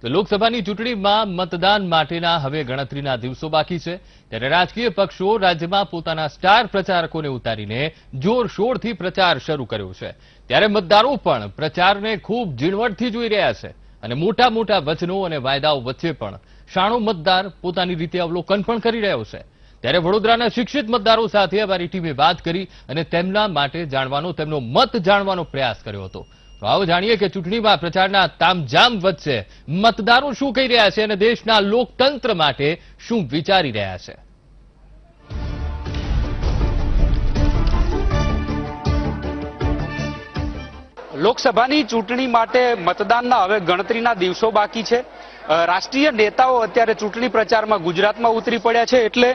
તો લોકસભાની ચૂંટણીમાં મતદાન માટેના હવે ગણતરીના દિવસો બાકી છે ત્યારે રાજકીય પક્ષો રાજ્યમાં પોતાના સ્ટાર પ્રચારકોને ઉતારીને જોરશોરથી પ્રચાર શરૂ કર્યો છે ત્યારે મતદારો પણ પ્રચારને ખૂબ ઝીણવટથી જોઈ રહ્યા છે અને મોટા મોટા વચનો અને વાયદાઓ વચ્ચે પણ શાણો મતદાર પોતાની રીતે અવલોકન પણ કરી રહ્યો છે ત્યારે વડોદરાના શિક્ષિત મતદારો સાથે અમારી ટીમે વાત કરી અને તેમના માટે તેમનો મત જાણવાનો પ્રયાસ કર્યો હતો તો આવો જાણીએ કે ચૂંટણીમાં પ્રચારના તામઝામ વચ્ચે મતદારો શું કહી રહ્યા છે અને દેશના લોકતંત્ર માટે શું વિચારી રહ્યા છે। લોકસભાની ચૂંટણી માટે મતદાનના હવે ગણતરીના દિવસો બાકી છે। રાષ્ટ્રીય નેતાઓ અત્યારે ચૂંટણી પ્રચારમાં ગુજરાતમાં ઉતરી પડ્યા છે એટલે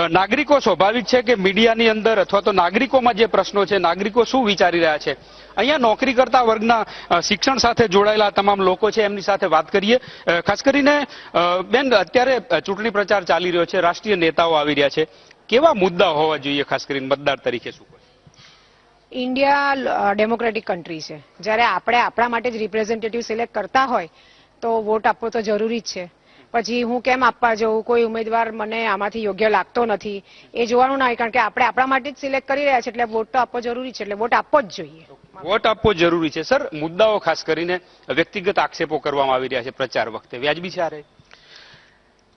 નાગરિકો સ્વાભાવિક છે કે મીડિયાની અંદર અથવા તો નાગરિકોમાં જે પ્રશ્નો છે નાગરિકો શું વિચારી રહ્યા છે અહીંયા નોકરી કરતા વર્ગના શિક્ષણ સાથે જોડાયેલા તમામ લોકો છે એમની સાથે વાત કરીએ। ખાસ કરીને બેન અત્યારે ચૂંટણી પ્રચાર ચાલી રહ્યો છે રાષ્ટ્રીય નેતાઓ આવી રહ્યા છે કેવા મુદ્દા હોવા જોઈએ ખાસ કરીને મતદાર તરીકે શું ઇન્ડિયા ડેમોક્રેટિક કન્ટ્રી છે જ્યારે આપણે આપણા માટે જ રિપ્રેઝેન્ટેટિવ સિલેક્ટ કરતા હોય તો વોટ આપવો તો જરૂરી જ છે પછી હું કેમ આપવા જઉં કોઈ ઉમેદવાર મને આમાંથી યોગ્ય લાગતો નથી એ જોવાનું ના હોય કારણ કે આપણે આપણા માટે જ સિલેક્ટ કરી રહ્યા છે એટલે વોટ તો આપવો જરૂરી છે એટલે વોટ આપવો જ જોઈએ। વોટ આપવો જરૂરી છે સર મુદ્દાઓ ખાસ કરીને વ્યક્તિગત આક્ષેપો કરવામાં આવી રહ્યા છે પ્રચાર વખતે વ્યાજબી છે આ રહે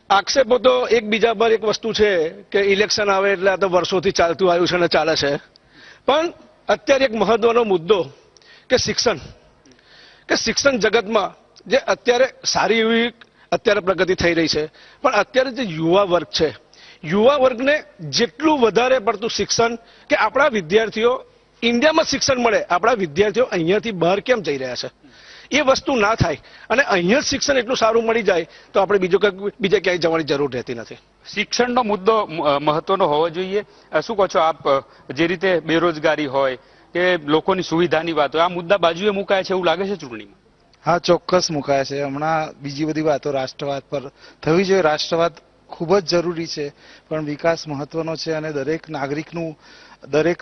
આક્ષેપો તો એકબીજા પર એક વસ્તુ છે કે ઇલેક્શન આવે એટલે આ તો વર્ષોથી ચાલતું આવ્યું છે અને ચાલે છે પણ અત્યારે એક મહત્વનો મુદ્દો કે શિક્ષણ જગતમાં જે અત્યારે સારી એવી અત્યારે પ્રગતિ થઈ રહી છે પણ અત્યારે જે યુવા વર્ગ છે યુવા વર્ગને જેટલું વધારે પડતું શિક્ષણ કે આપણા વિદ્યાર્થીઓ ઇન્ડિયામાં શિક્ષણ મળે આપણા વિદ્યાર્થીઓ અહીંયાથી બહાર કેમ જઈ રહ્યા છે એ વસ્તુ ના થાય અને અહીંયા જ શિક્ષણ એટલું સારું મળી જાય તો આપણે બીજે ક્યાંય જવાની જરૂર રહેતી નથી। શિક્ષણનો મુદ્દો મહત્વનો હોવો જોઈએ શું કહો છો આપ જે રીતે બેરોજગારી હોય કે લોકોની સુવિધાની વાત હોય આ મુદ્દા બાજુએ મુકાય છે એવું લાગે છે ચૂંટણીમાં? હા ચોક્કસ મુકાય છે હમણાં બીજી બધી વાતો રાષ્ટ્રવાદ પર થવી જોઈએ રાષ્ટ્રવાદ ખૂબ જ જરૂરી છે પણ વિકાસ મહત્વનો છે અને દરેક નાગરિકનું દરેક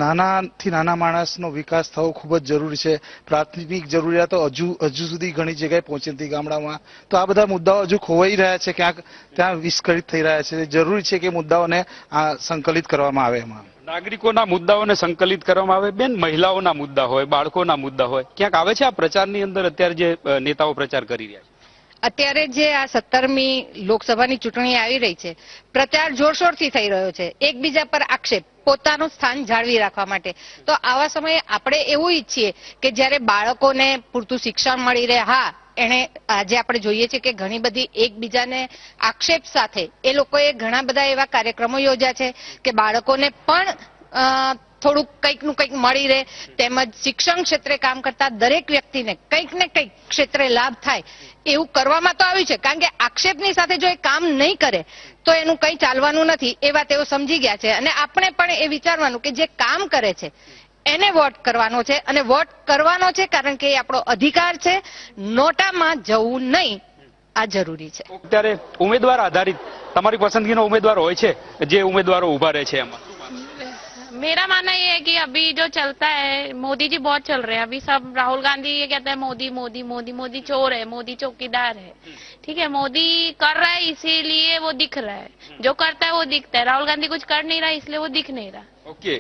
નાનાથી નાના માણસનો વિકાસ થવો ખૂબ જ જરૂરી છે। પ્રાથમિક જરૂરિયાતો હજુ સુધી ઘણી જગ્યાએ પહોંચી નથી ગામડામાં તો આ બધા મુદ્દાઓ હજુ ખોવાઈ રહ્યા છે ક્યાંક ત્યાં વિસ્કળિત થઈ રહ્યા છે જરૂરી છે કે મુદ્દાઓને સંકલિત કરવામાં આવે એમાં નાગરિકોના મુદ્દાઓને સંકલિત કરવામાં આવે બેન મહિલાઓના મુદ્દા હોય બાળકોના મુદ્દા હોય ક્યાંક આવે છે આ પ્રચારની અંદર અત્યારે જે નેતાઓ પ્રચાર કરી રહ્યા છે અત્યારે જે આ 17મી લોકસભાની ચૂંટણી આવી રહી છે પ્રચાર જોરશોરથી થઈ રહ્યો છે એકબીજા પર આક્ષેપ પોતાનું સ્થાન જાળવી રાખવા માટે તો આવા સમયે આપણે એવું ઈચ્છીએ કે જ્યારે બાળકોને પૂરતું શિક્ષણ મળી રહે હા એને આજે આપણે જોઈએ છે કે ઘણી બધી એકબીજાને આક્ષેપ સાથે એ લોકોએ ઘણા બધા એવા કાર્યક્રમો યોજ્યા છે કે બાળકોને પણ થોડુંક કંઈકનું કંઈક મળી રહે તેમજ શિક્ષણ ક્ષેત્રે કામ કરતા દરેક વ્યક્તિને કંઈક ને કંઈક ક્ષેત્રે લાભ થાય એવું કરવામાં તો આવ્યું છે કારણ કે આક્ષેપની સાથે જો એ કામ નહીં કરે તો એનું કંઈ ચાલવાનું નથી એ વાત તેઓ સમજી ગયા છે અને આપણે પણ એ વિચારવાનું કે જે કામ કરે છે એને વોટ કરવાનો છે અને વોટ કરવાનો છે કારણ કે એ આપણો અધિકાર છે નોટામાં જવું નહીં આ જરૂરી છે। અત્યારે ઉમેદવાર આધારિત તમારી પસંદગીનો ઉમેદવાર હોય છે જે ઉમેદવારો ઉભા રહે છે એમાં मेरा मानना ये है कि अभी जो चलता है मोदी जी बहुत चल रहे हैं अभी सब राहुल गांधी ये कहते हैं मोदी मोदी मोदी मोदी चोर है मोदी चौकीदार है ठीक है मोदी कर रहा है इसीलिए वो दिख रहा है जो करता है वो दिखता है राहुल गांधी कुछ कर नहीं रहा इसलिए वो दिख नहीं रहा। ઓકે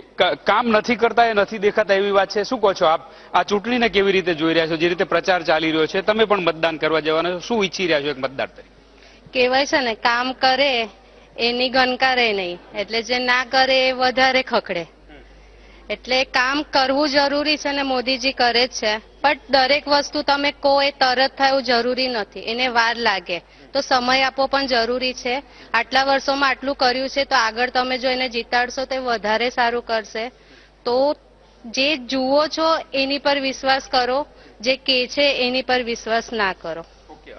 કામ નથી કરતા એ નથી દેખાતા એવી વાત છે શું કહો છો આપ આ ચૂંટણીને કેવી રીતે જોઈ રહ્યા છો જે રીતે પ્રચાર ચાલી રહ્યો છે તમે પણ મતદાન કરવા જવાના છો શું ઈચ્છી રહ્યા છો એક મતદાર તરીકે? કહેવાય છે ને કામ કરે એની ગણકારે નહીં એટલે જે ના કરે એ વધારે ખખડે એટલે કામ કરવું જરૂરી છે ને મોદીજી કરે જ છે પણ દરેક વસ્તુ તમે કહો એ તરત થાય એવું જરૂરી નથી એને વાર લાગે તો સમય આપવો પણ જરૂરી છે। આટલા વર્ષોમાં આટલું કર્યું છે તો આગળ તમે જો એને જીતાડશો તો વધારે સારું કરશે તો જે જુઓ છો એની પર વિશ્વાસ કરો જે કહે છે એની પર વિશ્વાસ ના કરો।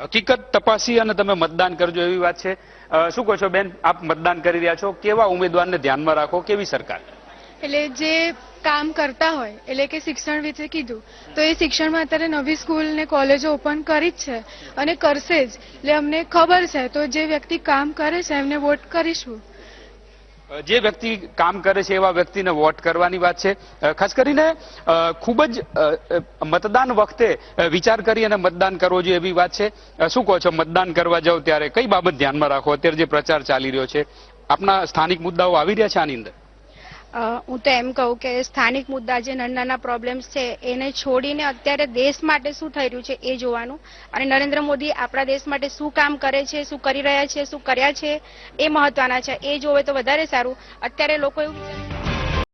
હકીકત તપાસી અને તમે મતદાન કરજો એવી વાત છે શું કહો છો બેન આપ મતદાન કરી રહ્યા છો કેવા ઉમેદવારને ધ્યાનમાં રાખો કેવી સરકાર? એટલે જે કામ કરતા હોય એટલે કે શિક્ષણ વિશે કીધું તો એ શિક્ષણમાં અત્યારે નવી સ્કૂલ ને કોલેજો ઓપન કરી જ છે અને કરશે જ એટલે અમને ખબર છે તો જે વ્યક્તિ કામ કરે છે એમને વોટ કરીશું। જે વ્યક્તિ કામ કરે છે એવા વ્યક્તિને વોટ કરવાની વાત છે. ખાસ કરીને ખૂબ જ મતદાન વખતે વિચાર કરી અને મતદાન કરવો જોઈએ એવી વાત છે. શું કહો છો, મતદાન કરવા જાવ ત્યારે કઈ બાબત ધ્યાનમાં રાખો? અત્યારે જે પ્રચાર ચાલી રહ્યો છે, આપના સ્થાનિક મુદ્દાઓ આવી રહ્યા છે આની અંદર? હું તો એમ કહું કે સ્થાનિક મુદ્દા જે નાના નાના પ્રોબ્લેમ્સ છે એને છોડીને અત્યારે દેશ માટે શું થઈ રહ્યું છે એ જોવાનું, અને નરેન્દ્ર મોદી આપણા દેશ માટે શું કામ કરે છે, શું કરી રહ્યા છે, શું કર્યા છે એ મહત્વના છે. એ જોવે તો વધારે સારું. અત્યારે લોકો એવું વિચારે